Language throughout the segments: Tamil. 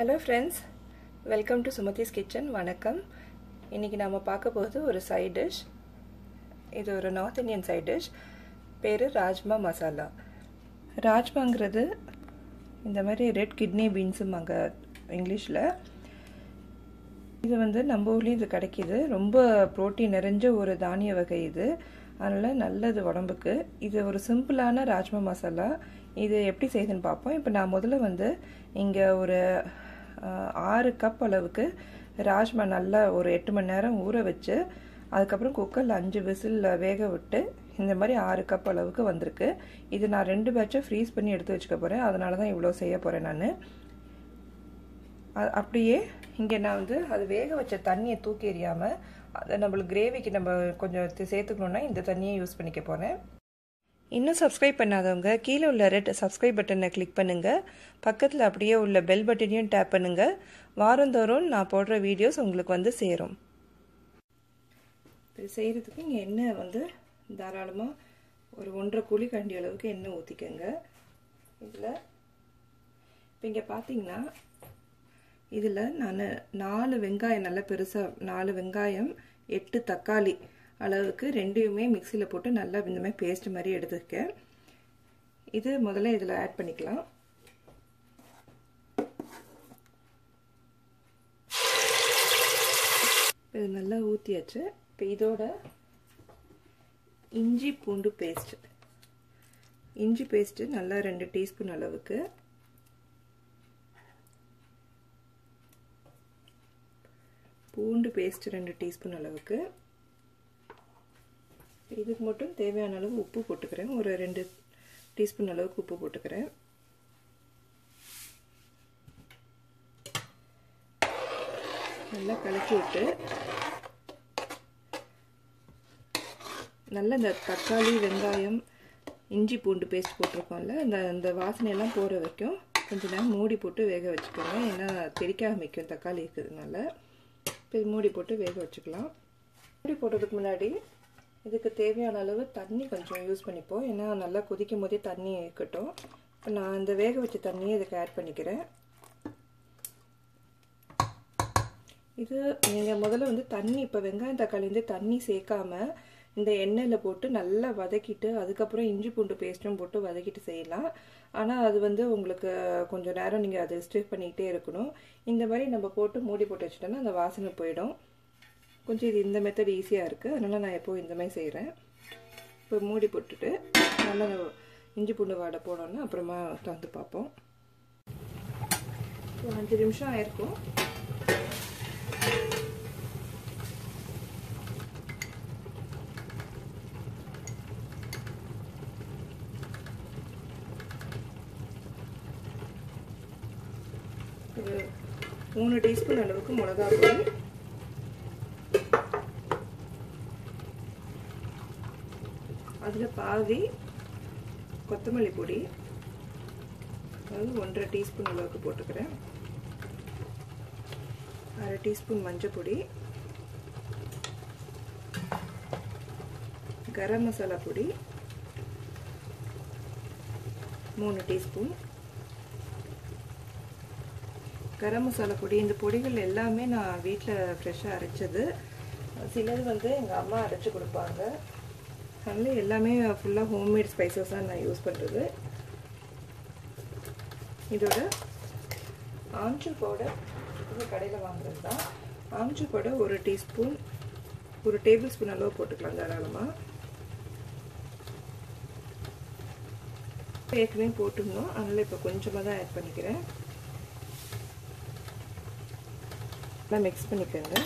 Hello friends, welcome to Sumathi's kitchen. வணக்கம். இன்னைக்கு நாம பார்க்க போறது ஒரு side dish. இது ஒரு North Indian side dish. பேரு ராஜ்மா மசாலா. ராஜ்மாங்கிறது இந்த மாதிரி ரெட் கிட்னி பீன்ஸ்மாங்க இங்கிலீஷ்ல. இது வந்து நம்ம ஊர்லயே இது கிடைக்குது. ரொம்ப புரோட்டீன் நிறைஞ்ச ஒரு தானிய வகை இது. அதனால நல்லது உடம்புக்கு. இது ஒரு சிம்பிளான ராஜ்மா மசாலா. இது எப்படி செய்யுதுன்னு பார்ப்போம். இப்போ நான் முதல்ல வந்து இங்க ஒரு 6 கப் அளவுக்கு ராஜ்மா நல்லா ஒரு 8 மணி நேரம் ஊற வச்சு அதுக்கப்புறம் குக்கரில் 5 விசில் வேக விட்டு இந்த மாதிரி 6 கப் அளவுக்கு வந்திருக்கு. இது நான் 2 பேட்சை ஃப்ரீஸ் பண்ணி எடுத்து வச்சுக்க போகிறேன். அதனால தான் இவ்வளோ செய்ய போகிறேன் நான். அப்படியே இங்கே நான் வந்து அது வேக வச்ச தண்ணியை தூக்கி எறியாமல் அதை நம்மளுக்கு கிரேவிக்கு நம்ம கொஞ்சம் சேர்த்துக்கணுன்னா இந்த தண்ணியை யூஸ் பண்ணிக்க போகிறேன். இன்னும் சப்ஸ்கிரைப் பண்ணாதவங்க கீழே உள்ள ரெட் சப்ஸ்கிரைப் பட்டனை கிளிக் பண்ணுங்கள். பக்கத்தில் அப்படியே உள்ள பெல் பட்டனையும் டேப் பண்ணுங்கள். வாரந்தோறும் நான் போடுற வீடியோஸ் உங்களுக்கு வந்து சேரும். இது செய்கிறதுக்கு இங்கே எண்ணெய் வந்து தாராளமாக ஒரு 1.5 குழிக்கரண்டி அளவுக்கு எண்ணெய் ஊற்றிக்கங்க. இதில் இப்போ இங்கே பார்த்தீங்கன்னா இதில் நான் 4 வெங்காயம் நல்லா பெருசாக 4 வெங்காயம் 8 தக்காளி அளவுக்கு ரெண்டையுமே மிக்சியில் போட்டு நல்லா இந்த மாதிரி பேஸ்ட் மாதிரி எடுத்துருக்கேன். இது முதல்ல இதில் ஆட் பண்ணிக்கலாம். இது நல்லா ஊற்றியாச்சு. இப்போ இதோட இஞ்சி பூண்டு பேஸ்ட் நல்லா 2 டீஸ்பூன் அளவுக்கு, பூண்டு பேஸ்ட் 2 டீஸ்பூன் அளவுக்கு, இதுக்கு மட்டும் தேவையான அளவு உப்பு போட்டுக்கிறேன். ஒரு 2 டீஸ்பூன் அளவுக்கு உப்பு போட்டுக்கிறேன். நல்லா கலக்கி விட்டு நல்லா இந்த தக்காளி வெங்காயம் இஞ்சி பூண்டு பேஸ்ட் போட்டிருக்கோம்ல அந்த வாசனையெல்லாம் போகிற வரைக்கும் கொஞ்சம் நேரம் மூடி போட்டு வேக வச்சுக்கோங்க. ஏன்னா தெளிக்க ஆரம்பிக்கும் தக்காளி இருக்கிறதுனால. இப்போ மூடி போட்டு வேக வச்சுக்கலாம். மூடி போட்டதுக்கு முன்னாடி இதுக்கு தேவையான அளவு தண்ணி கொஞ்சம் யூஸ் பண்ணிப்போம். ஏன்னா நல்லா கொதிக்கும் போதே தண்ணி இருக்கட்டும். இப்போ நான் இந்த வேக வச்ச தண்ணியை இதுக்கு ஆட் பண்ணிக்கிறேன். இது நீங்கள் முதல்ல வந்து தண்ணி இப்போ வெங்காயம் தக்காளி வந்து தண்ணி சேர்க்காம இந்த எண்ணெயில் போட்டு நல்லா வதக்கிட்டு அதுக்கப்புறம் இஞ்சி பூண்டு பேஸ்ட்டும் போட்டு வதக்கிட்டு செய்யலாம். ஆனால் அது வந்து உங்களுக்கு கொஞ்சம் நேரம் நீங்கள் அதை ஸ்டிர் பண்ணிக்கிட்டே இருக்கணும். இந்த மாதிரி நம்ம போட்டு மூடி போட்டு வச்சுட்டோன்னா அந்த வாசனை போயிடும். கொஞ்சம் இது இந்த மெத்தட் ஈஸியாக இருக்குது. அதனால் நான் எப்போது இந்த மாதிரி செய்கிறேன். இப்போ மூடி போட்டுட்டு நல்லா இஞ்சி பூண்டு வாடை போனோன்னா அப்புறமா திறந்து பார்ப்போம். ஒரு 5 நிமிஷம் ஆயிருக்கும். ஒரு 3 டீஸ்பூன் அளவுக்கு மிளகாய் பொடி, அதில் பாதி கொத்தமல்லி பொடி, அதாவது 1.5 டீஸ்பூன் அளவுக்கு போட்டுக்கிறேன். 1/2 டீஸ்பூன் மஞ்சள் பொடி, கரம் மசாலா பொடி 3 டீஸ்பூன். கரம் மசாலா பொடி இந்த பொடிகள் எல்லாமே நான் வீட்டில் ஃப்ரெஷ்ஷாக அரைச்சது. சிலது வந்து எங்கள் அம்மா அரைச்சி கொடுப்பாங்க. அதனால எல்லாமே ஃபுல்லாக ஹோம்மேட் ஸ்பைசஸ் தான் நான் யூஸ் பண்ணுறது. இதோட ஆம்ச்சூர் பவுடர் இது கடையில் வாங்குறது தான். Amchur powder 1 teaspoon, 1 table spoon அளவு போட்டுக்கலாம் தாராளமாக. ஏற்கனவே போட்டுருந்தோம், அதனால் இப்போ கொஞ்சமாக தான் ஆட் பண்ணிக்கிறேன். நல்லா மிக்ஸ் பண்ணிக்கோங்க.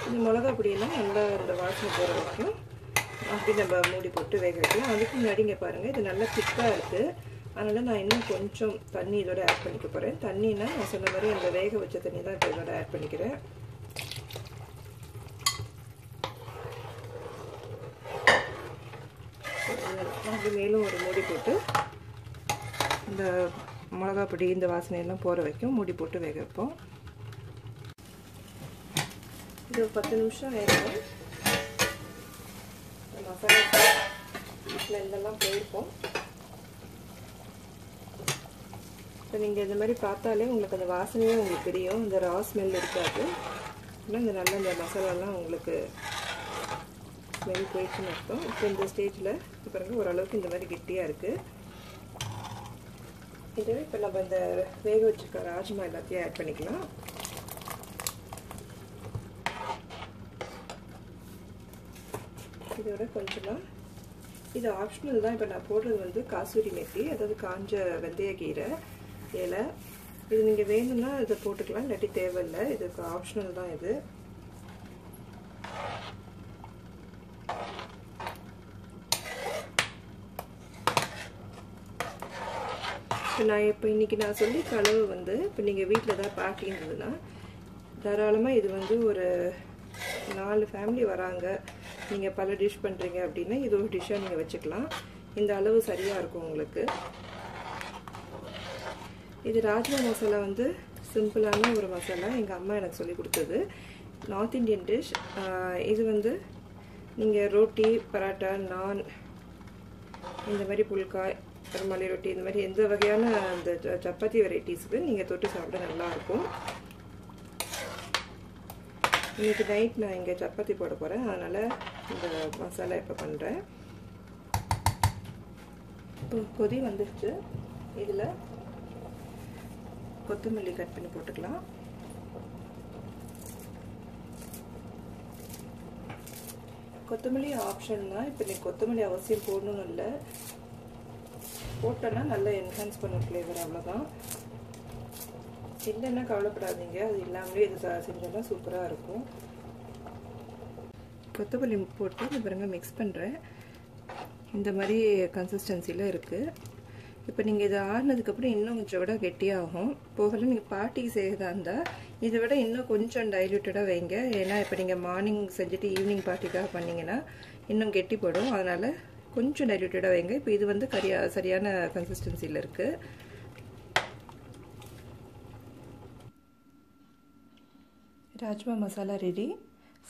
இந்த மிளகா பொடியெல்லாம் நல்லா இந்த வாசனை போகிற வரைக்கும் அப்படி நம்ம மூடி போட்டு வேக வைக்கலாம். அதுக்கு முன்னாடி இங்கே பாருங்கள், இது நல்லா திக்காக இருக்குது. அதனால் நான் இன்னும் கொஞ்சம் தண்ணி இதோட ஆட் பண்ணிக்க போகிறேன். தண்ணினா நான் சொன்ன மாதிரி அந்த வேக வச்ச தண்ணி தான் இப்போ இதோட ஆட் பண்ணிக்கிறேன். அப்படி மேலும் ஒரு மூடி போட்டு இந்த மிளகா பொடி இந்த வாசனையெல்லாம் போகிற வரைக்கும் மூடி போட்டு வேக வைப்போம். இது 10 நிமிஷம் வேகும். மசாலா ஸ்மெல்லாம் போயிருக்கும். இப்போ நீங்கள் இந்த மாதிரி பார்த்தாலே உங்களுக்கு அந்த வாசனையே உங்களுக்கு தெரியும், இந்த ரா ஸ்மெல் இருக்காது. ஆனால் இந்த நல்ல இந்த மசாலாலாம் உங்களுக்கு ஸ்மெல் போயிடுச்சுன்னு அர்த்தம். இப்போ இந்த ஸ்டேஜில் பாருங்கள் ஓரளவுக்கு இந்த மாதிரி கெட்டியாக இருக்குது. இதுவே இப்போ நம்ம இந்த வேக வச்சுருக்க ராஜ்மா எல்லாத்தையும் ஆட் பண்ணிக்கலாம். இதோட கொஞ்சமாக இது ஆப்ஷனல் தான். இப்போ நான் போடுறது வந்து காசூரி மெத்தி, அதாவது காஞ்ச வெந்தயக்கீரை இலை. இது நீங்கள் வேணும்னா இதை போட்டுக்கலாம், இல்லாட்டி தேவையில்லை, இதுக்கு ஆப்ஷனல் தான் இது. இப்போ இன்றைக்கி நான் சொல்லியிருக்க அளவு வந்து இப்போ நீங்கள் வீட்டில் ஏதாவது பார்ட்டி இருந்ததுன்னா தாராளமாக இது வந்து ஒரு 4 ஃபேமிலி வராங்க, நீங்கள் பல டிஷ் பண்ணுறீங்க அப்படின்னா இது ஒரு டிஷ்ஷாக நீங்கள் வச்சுக்கலாம். இந்த அளவு சரியாக இருக்கும் உங்களுக்கு. இது ராஜ்மா மசாலா வந்து சிம்பிளான ஒரு மசாலா, எங்கள் அம்மா எனக்கு சொல்லி கொடுத்தது. North Indian dish. இது வந்து நீங்கள் ரோட்டி, பராட்டா, நான், இந்த மாதிரி புல்காய், மல்லி ரொட்டி, இந்த மாதிரி எந்த வகையான அந்த சப்பாத்தி வெரைட்டிஸுக்கு நீங்கள் தொட்டு சாப்பிட நல்லாயிருக்கும். இன்றைக்கி நைட் நான் இங்கே சப்பாத்தி போட போகிறேன், அதனால் இந்த மசாலா இப்போ பண்ணுறேன். இப்போ கொதி வந்துடுச்சு. இதில் கொத்தமல்லி கட் பண்ணி போட்டுக்கலாம். கொத்தமல்லி ஆப்ஷன் தான். இப்போ நீங்கள் கொத்தமல்லி அவசியம் போடணும்னு இல்லை, போட்டோன்னா நல்லா என்ஹான்ஸ் பண்ணும் ஃப்ளேவர், அவ்வளோதான். இல்லைன்னா கவலைப்படாதீங்க, அது இல்லாமலே இது செஞ்சோன்னா சூப்பராக இருக்கும். கொத்தமல்லி போட்டு இந்த பாருங்க மிக்ஸ் பண்ணுறேன். இந்த மாதிரி கன்சிஸ்டன்சியில் இருக்குது. இப்போ நீங்கள் இதை ஆறுனதுக்கப்புறம் இன்னும் கொஞ்சம் விட கெட்டியாகும். போகல நீங்கள் பார்ட்டிக்கு செய்கிறதா இருந்தால் இதை விட இன்னும் கொஞ்சம் டைல்யூட்டடாக வைங்க. ஏன்னா இப்போ நீங்கள் மார்னிங் செஞ்சுட்டு ஈவினிங் பார்ட்டிக்காக பண்ணிங்கன்னா இன்னும் கெட்டி போடும், அதனால் கொஞ்சம் டைல்யூட்டடாக வைங்க. இப்போ இது வந்து சரியான கன்சிஸ்டன்சியில் இருக்குது. ராஜ்மா மசாலா ரெடி.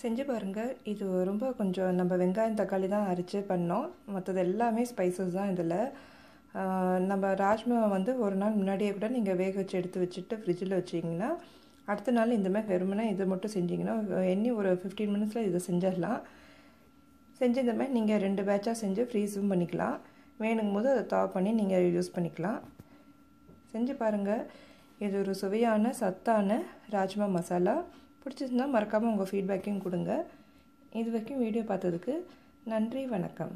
செஞ்சு பாருங்கள். இது ரொம்ப கொஞ்சம் நம்ம வெங்காயம் தக்காளி தான் அரைச்சி பண்ணோம், மற்றது எல்லாமே ஸ்பைசஸ் தான் இதில். நம்ம ராஜ்மா வந்து ஒரு நாள் முன்னாடியே கூட நீங்கள் வேக வச்சு எடுத்து வச்சுட்டு ஃப்ரிட்ஜில் வச்சிங்கன்னா அடுத்த நாள் இந்த மாதிரி வெறுமனே இதை மட்டும் செஞ்சிங்கன்னா ஒரு 15 மினிட்ஸில் இதை செஞ்சிடலாம். செஞ்சு இந்த மாதிரி நீங்கள் 2 பேட்சாக செஞ்சு ஃப்ரீஸும் பண்ணிக்கலாம். வேணுங்கும் போது அதை தாவ் பண்ணி நீங்கள் யூஸ் பண்ணிக்கலாம். செஞ்சு பாருங்கள். இது ஒரு சுவையான சத்தான ராஜ்மா மசாலா. பிடிச்சிருந்தால் மறக்காமல் உங்கள் ஃபீட்பேக்கையும் கொடுங்க. இது வரைக்கும் வீடியோ பார்த்ததுக்கு நன்றி, வணக்கம்.